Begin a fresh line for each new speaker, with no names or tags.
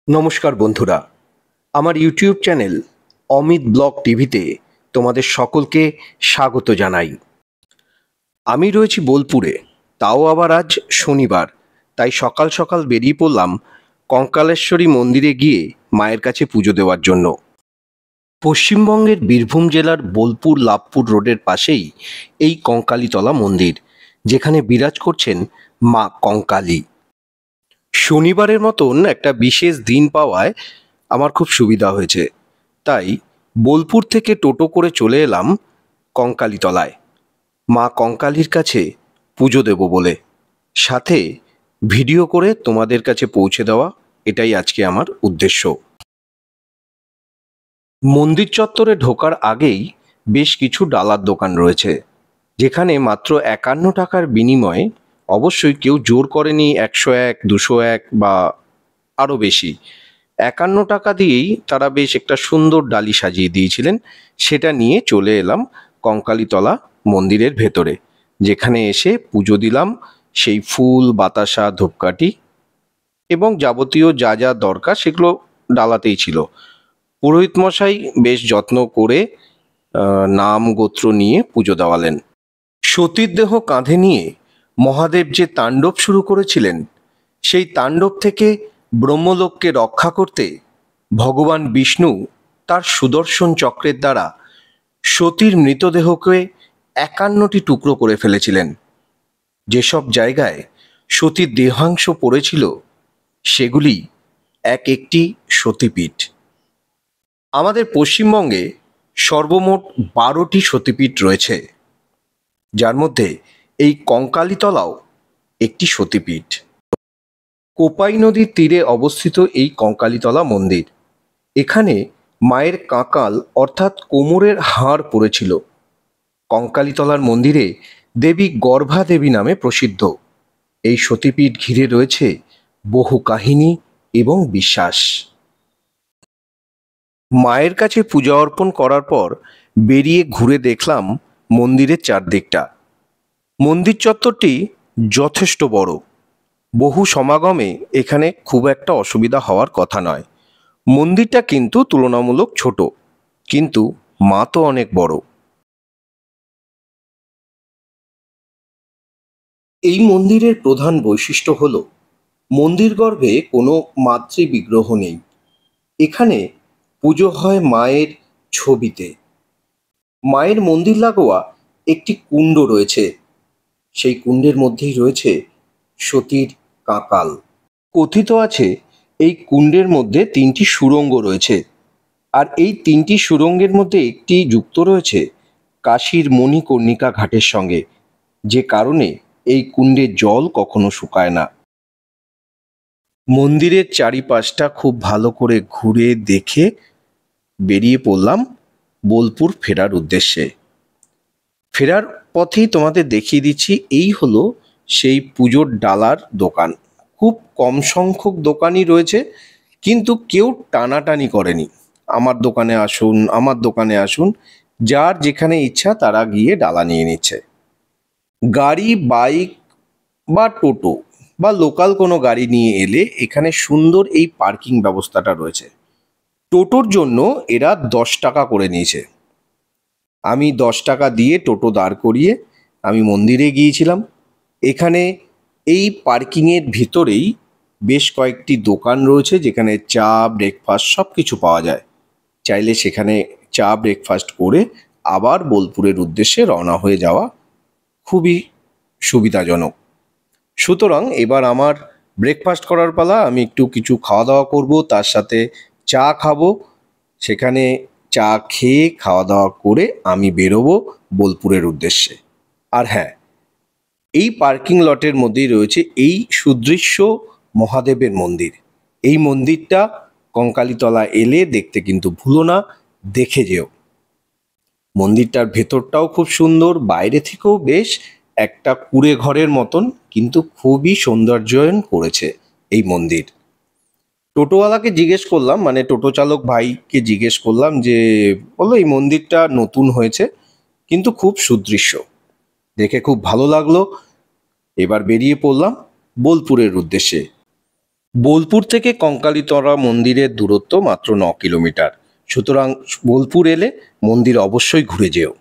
নমস্কার বন্ধুরা, আমার ইউটিউব চ্যানেল অমিত ব্লগ টিভিতে তোমাদের সকলকে স্বাগত জানাই। আমি রয়েছি বোলপুরে, তাও আবার আজ শনিবার, তাই সকাল সকাল বেরিয়ে পড়লাম কঙ্কালেশ্বরী মন্দিরে গিয়ে মায়ের কাছে পুজো দেওয়ার জন্য। পশ্চিমবঙ্গের বীরভূম জেলার বোলপুর লাভপুর রোডের পাশেই এই কঙ্কালীতলা মন্দির, যেখানে বিরাজ করছেন মা কঙ্কালী। শনিবারের মতন একটা বিশেষ দিন পাওয়ায় আমার খুব সুবিধা হয়েছে, তাই বোলপুর থেকে টোটো করে চলে এলাম কঙ্কালীতলায় মা কঙ্কালীর কাছে পুজো দেব বলে, সাথে ভিডিও করে তোমাদের কাছে পৌঁছে দেওয়া, এটাই আজকে আমার উদ্দেশ্য। মন্দির চত্বরে ঢোকার আগেই বেশ কিছু ডালার দোকান রয়েছে, যেখানে মাত্র ৫১ টাকার বিনিময়ে, অবশ্যই কেউ জোর করেনি ১০১, ২০১ বা আরও বেশি, ৫১ টাকা দিয়েই তারা বেশ একটা সুন্দর ডালি সাজিয়ে দিয়েছিলেন। সেটা নিয়ে চলে এলাম কঙ্কালীতলা মন্দিরের ভেতরে, যেখানে এসে পুজো দিলাম। সেই ফুল, বাতাসা, ধূপকাঠি এবং যাবতীয় যা যা দরকার সেগুলো ডালাতেই ছিল। পুরোহিত মশাই বেশ যত্ন করে নাম গোত্র নিয়ে পুজো দেওয়ালেন। সতীর দেহ কাঁধে নিয়ে মহাদেব যে তাণ্ডব শুরু করেছিলেন, সেই তাণ্ডব থেকে ব্রহ্মলোককে রক্ষা করতে ভগবান বিষ্ণু তার সুদর্শন চক্রের দ্বারা সতীর মৃতদেহকে ৫১টি টুকরো করে ফেলেছিলেন। যেসব জায়গায় সতীর দেহাংশ পড়েছিল সেগুলি এক একটি সতীপীঠ। আমাদের পশ্চিমবঙ্গে সর্বমোট ১২টি সতীপীঠ রয়েছে, যার মধ্যে এই কঙ্কালীতলাও একটি সতীপীঠ। কোপাই নদীর তীরে অবস্থিত এই কঙ্কালীতলা মন্দির, এখানে মায়ের কাঁকাল অর্থাৎ কোমরের হাড় পড়েছিল। কঙ্কালীতলার মন্দিরে দেবী গর্ভা দেবী নামে প্রসিদ্ধ। এই সতীপীঠ ঘিরে রয়েছে বহু কাহিনী এবং বিশ্বাস। মায়ের কাছে পূজা অর্পণ করার পর বেরিয়ে ঘুরে দেখলাম মন্দিরের চারদিকটা। মন্দির চত্বরটি যথেষ্ট বড়, বহু সমাগমে এখানে খুব একটা অসুবিধা হওয়ার কথা নয়। মন্দিরটা কিন্তু তুলনামূলক ছোট, কিন্তু মা তো অনেক বড়। এই মন্দিরের প্রধান বৈশিষ্ট্য হল মন্দির গর্ভে কোনো মাতৃ বিগ্রহ নেই। এখানে পুজো হয় মায়ের ছবিতে। মায়ের মন্দির লাগোয়া একটি কুণ্ড রয়েছে, সেই কুণ্ডের মধ্যেই রয়েছে সতীর কাঁকাল। কথিত আছে এই কুণ্ডের মধ্যে ৩টি সুড়ঙ্গ রয়েছে, আর এই ৩টি সুড়ঙ্গের মধ্যে একটি যুক্ত রয়েছে কাশীর মণিকর্ণিকা ঘাটের সঙ্গে, যে কারণে এই কুণ্ডের জল কখনো শুকায় না। মন্দিরের চারিপাশটা খুব ভালো করে ঘুরে দেখে বেরিয়ে পড়লাম বোলপুর ফেরার উদ্দেশ্যে। ফেরার পথেই তোমাদের দেখিয়ে দিচ্ছি, এই হলো সেই পুজোর ডালার দোকান। খুব কম সংখ্যক দোকানই রয়েছে, কিন্তু কেউ টানাটানি করেনি আমার দোকানে আসুন, আমার দোকানে আসুন। যার যেখানে ইচ্ছা তারা গিয়ে ডালা নিয়ে নিচ্ছে। গাড়ি, বাইক বা টোটো বা লোকাল কোনো গাড়ি নিয়ে এলে এখানে সুন্দর এই পার্কিং ব্যবস্থাটা রয়েছে। টোটোর জন্য এরা ১০ টাকা করে নিয়েছে। আমি ১০ টাকা দিয়ে টোটো দাঁড় করিয়ে আমি মন্দিরে গিয়েছিলাম। এখানে এই পার্কিংয়ের ভিতরেই বেশ কয়েকটি দোকান রয়েছে, যেখানে চা, ব্রেকফাস্ট সব কিছু পাওয়া যায়। চাইলে সেখানে চা ব্রেকফাস্ট করে আবার বোলপুরের উদ্দেশ্যে রওনা হয়ে যাওয়া খুবই সুবিধাজনক। সুতরাং এবার আমার ব্রেকফাস্ট করার পালা। আমি একটু কিছু খাওয়া দাওয়া করব, তার সাথে চা খাবো। সেখানে চা খেয়ে খাওয়া দাওয়া করে আমি বেরোবো বোলপুরের উদ্দেশ্যে। আর হ্যাঁ, এই পার্কিং লটের মধ্যেই রয়েছে এই সুদৃশ্য মহাদেবের মন্দির। এই মন্দিরটা কঙ্কালীতলা এলে দেখতে কিন্তু ভুলো না, দেখে যেও। মন্দিরটার ভেতরটাও খুব সুন্দর, বাইরে থেকেও বেশ একটা কুঁড়ে ঘরের মতন, কিন্তু খুবই সৌন্দর্যায়ন করেছে এই মন্দির। টোটোওয়ালাকে জিজ্ঞেস করলাম, মানে টোটো চালক ভাইকে জিজ্ঞেস করলাম, যে বললো এই মন্দিরটা নতুন হয়েছে, কিন্তু খুব সুদৃশ্য, দেখে খুব ভালো লাগলো। এবার বেরিয়ে পড়লাম বোলপুরের উদ্দেশ্যে। বোলপুর থেকে কঙ্কালীতলা মন্দিরের দূরত্ব মাত্র 9 কিলোমিটার। সুতরাং বোলপুর এলে মন্দির অবশ্যই ঘুরে যেও।